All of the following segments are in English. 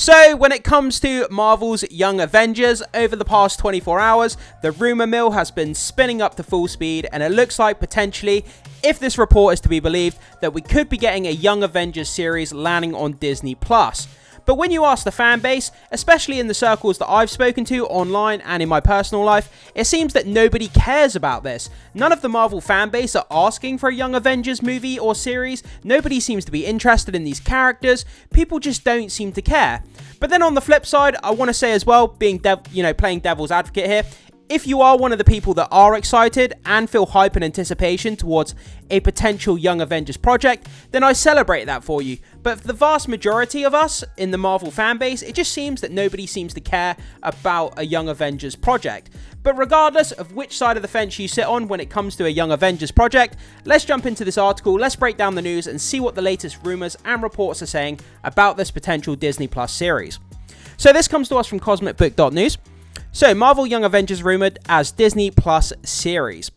So, when it comes to Marvel's Young Avengers, over the past 24 hours, the rumour mill has been spinning up to full speed, and it looks like potentially, if this report is to be believed, that we could be getting a Young Avengers series landing on Disney+. But when you ask the fan base, especially in the circles that I've spoken to online and in my personal life, it seems that nobody cares about this. None of the Marvel fan base are asking for a Young Avengers movie or series. Nobody seems to be interested in these characters. People just don't seem to care. But then on the flip side, I want to say as well, being playing devil's advocate here, if you are one of the people that are excited and feel hype and anticipation towards a potential Young Avengers project, then I celebrate that for you. But for the vast majority of us in the Marvel fanbase, it just seems that nobody seems to care about a Young Avengers project. But regardless of which side of the fence you sit on when it comes to a Young Avengers project, let's jump into this article, let's break down the news and see what the latest rumours and reports are saying about this potential Disney Plus series. So this comes to us from cosmicbook.news. So, Marvel Young Avengers rumoured as Disney Plus series.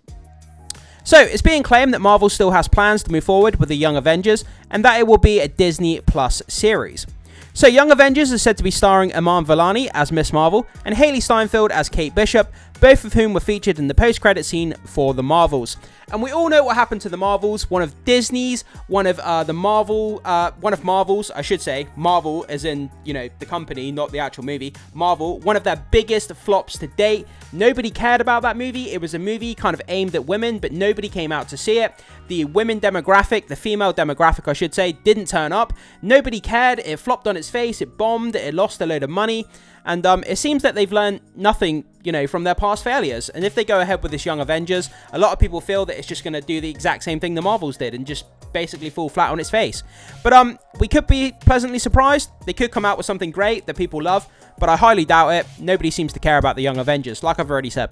So, it's being claimed that Marvel still has plans to move forward with the Young Avengers, and that it will be a Disney Plus series. So, Young Avengers is said to be starring Iman Vellani as Miss Marvel, and Hailee Steinfeld as Kate Bishop, both of whom were featured in the post-credit scene for the Marvels. And we all know what happened to the Marvels, one of Disney's, one of Marvel's, I should say, Marvel as in, the company, not the actual movie, Marvel, one of their biggest flops to date. Nobody cared about that movie. It was a movie kind of aimed at women, but nobody came out to see it. The women demographic, the female demographic, I should say, didn't turn up. Nobody cared. It flopped on its face. It bombed. It lost a load of money. And it seems that they've learned nothing, from their past failures. And if they go ahead with this Young Avengers, a lot of people feel that it's just going to do the exact same thing the Marvels did and just basically fall flat on its face. But we could be pleasantly surprised. They could come out with something great that people love, but I highly doubt it. Nobody seems to care about the Young Avengers, like I've already said.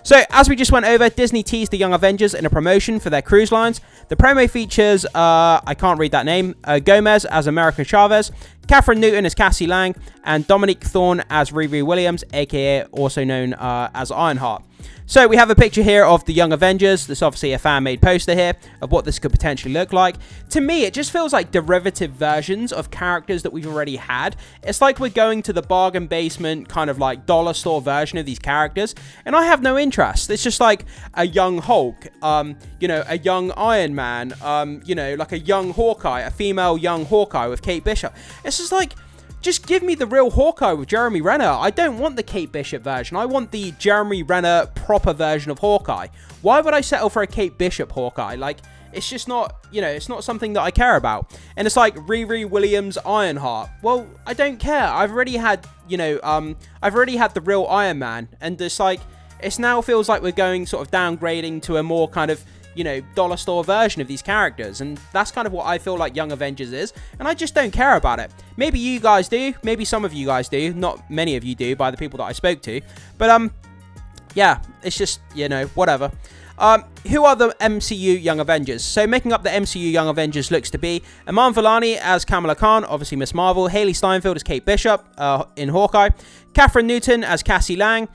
So, as we just went over, Disney teased the Young Avengers in a promotion for their cruise lines. The promo features, I can't read that name, Gomez as America Chavez, Catherine Newton as Cassie Lang, and Dominique Thorne as Riri Williams, aka also known as Ironheart. So we have a picture here of the Young Avengers. There's obviously a fan-made poster here of what this could potentially look like. To me, it just feels like derivative versions of characters that we've already had. It's like we're going to the bargain basement kind of like dollar store version of these characters, and I have no interest. It's just like a young Hulk, a young Iron Man, like a young Hawkeye, a female young Hawkeye with Kate Bishop. It's just like, just give me the real Hawkeye with Jeremy Renner. I don't want the Kate Bishop version. I want the Jeremy Renner proper version of Hawkeye. Why would I settle for a Kate Bishop Hawkeye? Like, it's just not, it's not something that I care about. And it's like Riri Williams Ironheart. Well, I don't care. I've already had, the real Iron Man. And it's like, it now feels like we're going sort of downgrading to a more kind of, dollar store version of these characters, and that's kind of what I feel like Young Avengers is, and I just don't care about it. Maybe you guys do, maybe some of you guys do, not many of you do by the people that I spoke to, but yeah, it's just, whatever. Who are the MCU Young Avengers? So making up the MCU Young Avengers looks to be Iman Vellani as Kamala Khan, obviously Miss Marvel, Hailee Steinfeld as Kate Bishop in Hawkeye, Catherine Newton as Cassie Lang,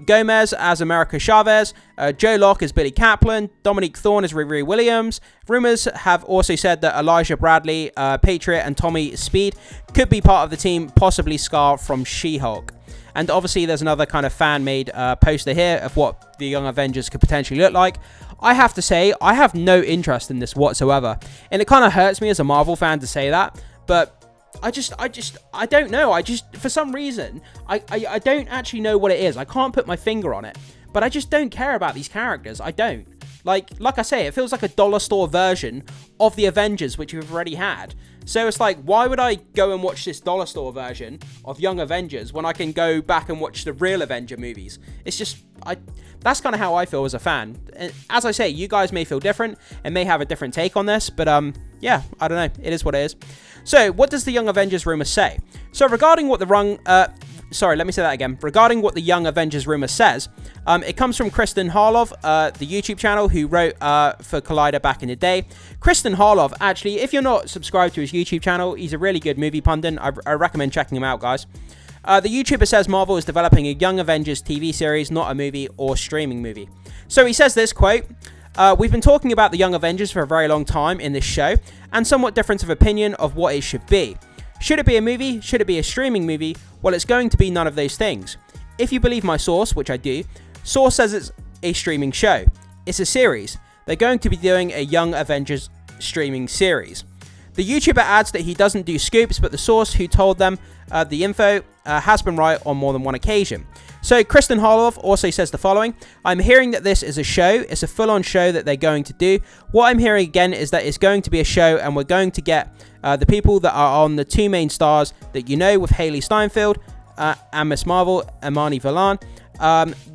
Gomez as America Chavez, Joe Locke as Billy Kaplan, Dominique Thorne as Riri Williams. Rumours have also said that Elijah Bradley, Patriot, and Tommy Speed could be part of the team, possibly Scar from She-Hulk. And obviously there's another kind of fan-made poster here of what the Young Avengers could potentially look like. I have to say, I have no interest in this whatsoever. And it kind of hurts me as a Marvel fan to say that, but I don't know. For some reason, I don't actually know what it is. I can't put my finger on it. But I just don't care about these characters. I don't. Like I say, it feels like a dollar store version of the Avengers, which we've already had. So it's like, why would I go and watch this dollar store version of Young Avengers when I can go back and watch the real Avenger movies? It's just, that's kind of how I feel as a fan. And as I say, you guys may feel different and may have a different take on this, but yeah, I don't know. It is what it is. So, what does the Young Avengers rumor say? So, regarding what the Regarding what the Young Avengers rumor says, it comes from Kristen Harlov, the YouTube channel, who wrote for Collider back in the day. Kristen Harlov, actually, if you're not subscribed to his YouTube channel, he's a really good movie pundit. I recommend checking him out, guys. The YouTuber says Marvel is developing a Young Avengers TV series, not a movie or streaming movie. So he says this, quote, we've been talking about the Young Avengers for a very long time in this show, and somewhat difference of opinion of what it should be. Should it be a movie? Should it be a streaming movie? Well, it's going to be none of those things. If you believe my source, which I do, source says it's a streaming show. It's a series. They're going to be doing a Young Avengers streaming series. The YouTuber adds that he doesn't do scoops, but the source who told them the info has been right on more than one occasion. So Kristen Harloff also says the following: I'm hearing that this is a show. It's a full-on show that they're going to do. What I'm hearing again is that it's going to be a show, and we're going to get the people that are on the two main stars that you know, with Haley Steinfeld and Miss Marvel, Imani Villan.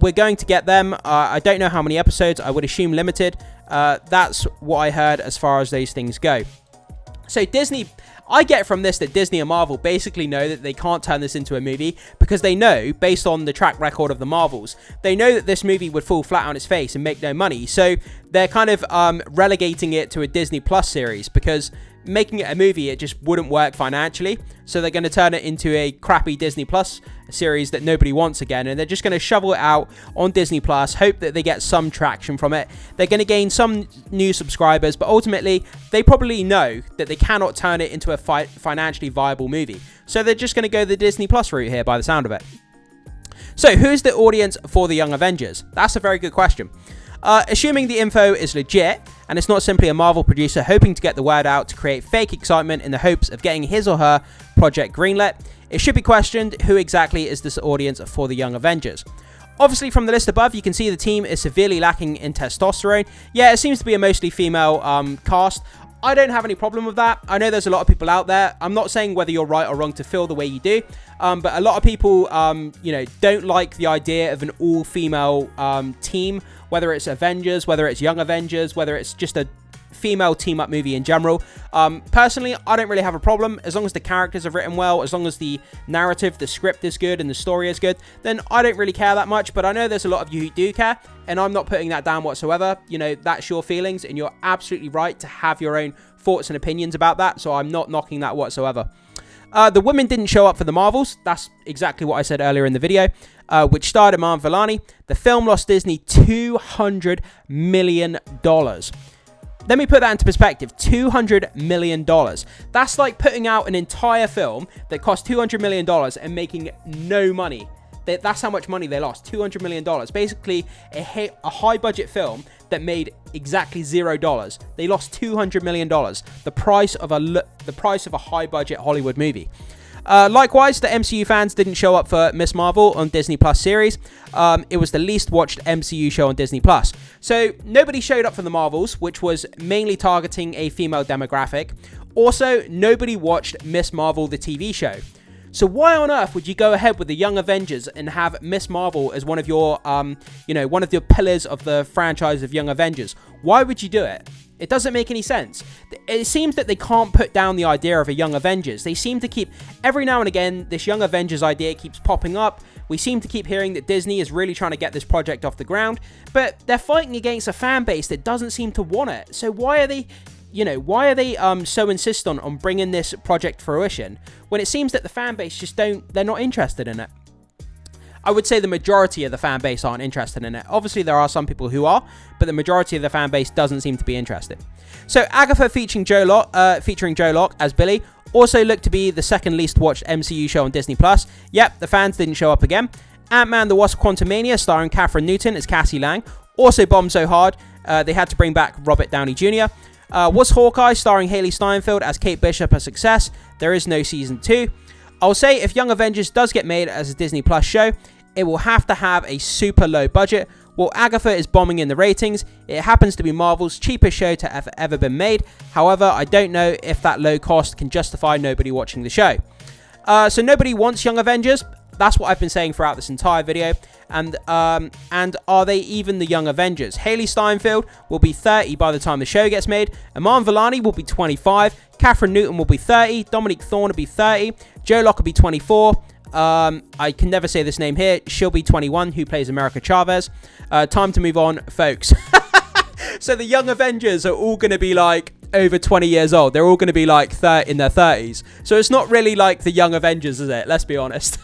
We're going to get them. I don't know how many episodes. I would assume limited. That's what I heard as far as those things go. So Disney, I get from this that Disney and Marvel basically know that they can't turn this into a movie because they know, based on the track record of the Marvels, they know that this movie would fall flat on its face and make no money. So they're kind of relegating it to a Disney Plus series because making it a movie, it just wouldn't work financially. So they're going to turn it into a crappy Disney Plus series that nobody wants again, and they're just going to shovel it out on Disney Plus, hope that they get some traction from it. They're going to gain some new subscribers, but ultimately they probably know that they cannot turn it into a financially viable movie. So they're just going to go the Disney Plus route here by the sound of it. So who's the audience for the Young Avengers? That's a very good question. Assuming the info is legit and it's not simply a Marvel producer hoping to get the word out to create fake excitement in the hopes of getting his or her project greenlit, it should be questioned who exactly is this audience for the Young Avengers. Obviously, from the list above, you can see the team is severely lacking in testosterone. Yeah, it seems to be a mostly female cast. I don't have any problem with that. I know there's a lot of people out there. I'm not saying whether you're right or wrong to feel the way you do, but a lot of people, don't like the idea of an all-female team, whether it's Avengers, whether it's Young Avengers, whether it's just a female team-up movie in general. Personally, I don't really have a problem. As long as the characters are written well, as long as the narrative, the script is good, and the story is good, then I don't really care that much. But I know there's a lot of you who do care, and I'm not putting that down whatsoever. You know, that's your feelings, and you're absolutely right to have your own thoughts and opinions about that, so I'm not knocking that whatsoever. The women didn't show up for the Marvels. That's exactly what I said earlier in the video, which starred Iman Vellani. The film lost Disney $200 million. Let me put that into perspective. $200 million. That's like putting out an entire film that cost $200 million and making no money. That's how much money they lost. $200 million. Basically, a high-budget film that made exactly $0. They lost $200 million. The price of a high-budget Hollywood movie. Likewise, the MCU fans didn't show up for Miss Marvel on Disney Plus series. It was the least watched MCU show on Disney Plus. So nobody showed up for the Marvels, which was mainly targeting a female demographic. Also, nobody watched Miss Marvel, the TV show. So why on earth would you go ahead with the Young Avengers and have Miss Marvel as one of your, one of your pillars of the franchise of Young Avengers? Why would you do it? It doesn't make any sense. It seems that they can't put down the idea of a Young Avengers. They seem to keep, every now and again, this Young Avengers idea keeps popping up. We seem to keep hearing that Disney is really trying to get this project off the ground, but they're fighting against a fan base that doesn't seem to want it. So why are they so insistent on bringing this project to fruition when it seems that the fan base just they're not interested in it? I would say the majority of the fan base aren't interested in it. Obviously, there are some people who are, but the majority of the fan base doesn't seem to be interested. So, Agatha featuring Joe Locke as Billy also looked to be the second least watched MCU show on Disney+. Yep, the fans didn't show up again. Ant-Man the Wasp Quantumania, starring Kathryn Newton as Cassie Lang, also bombed so hard they had to bring back Robert Downey Jr. Was Hawkeye, starring Haley Steinfeld as Kate Bishop, a success? There is no season 2. I'll say if Young Avengers does get made as a Disney Plus show, it will have to have a super low budget. While Agatha is bombing in the ratings, it happens to be Marvel's cheapest show to have ever been made. However, I don't know if that low cost can justify nobody watching the show. So nobody wants Young Avengers. That's what I've been saying throughout this entire video. And are they even the Young Avengers? Haley Steinfeld will be 30 by the time the show gets made. Iman Vellani will be 25. Kathryn Newton will be 30. Dominique Thorne will be 30. Joe Locke will be 24. I can never say this name here. She'll be 21, who plays America Chavez. Time to move on, folks. So the Young Avengers are all going to be like over 20 years old. They're all going to be like in their 30s. So it's not really like the Young Avengers, is it? Let's be honest.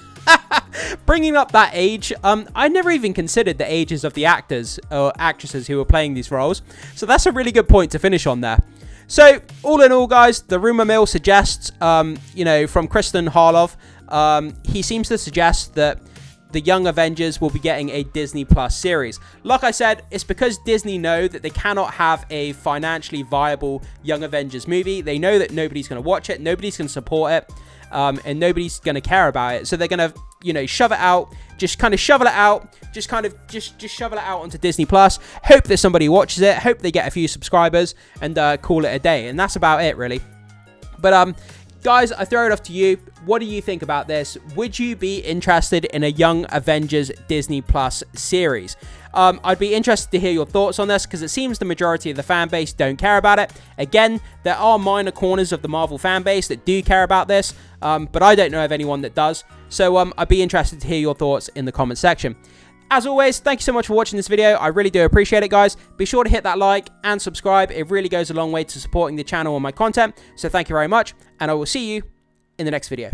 Bringing up that age, I never even considered the ages of the actors or actresses who were playing these roles. So that's a really good point to finish on there. So, all in all, guys, the rumor mill suggests, you know, from Kristen Harloff, he seems to suggest that the Young Avengers will be getting a Disney Plus series. Like I said, it's because Disney know that they cannot have a financially viable Young Avengers movie. They know that nobody's going to watch it, nobody's going to support it, and nobody's going to care about it. So they're going to, you know, shove it out, just kind of shovel it out, just shovel it out onto Disney Plus. Hope that somebody watches it, hope they get a few subscribers, and call it a day. And that's about it, really. But guys, I throw it off to you. What do you think about this? Would you be interested in a Young Avengers Disney Plus series? I'd be interested to hear your thoughts on this, because it seems the majority of the fan base don't care about it. Again, there are minor corners of the Marvel fan base that do care about this, but I don't know of anyone that does. So I'd be interested to hear your thoughts in the comment section. As always, thank you so much for watching this video. I really do appreciate it, guys. Be sure to hit that like and subscribe. It really goes a long way to supporting the channel and my content. So thank you very much, and I will see you in the next video.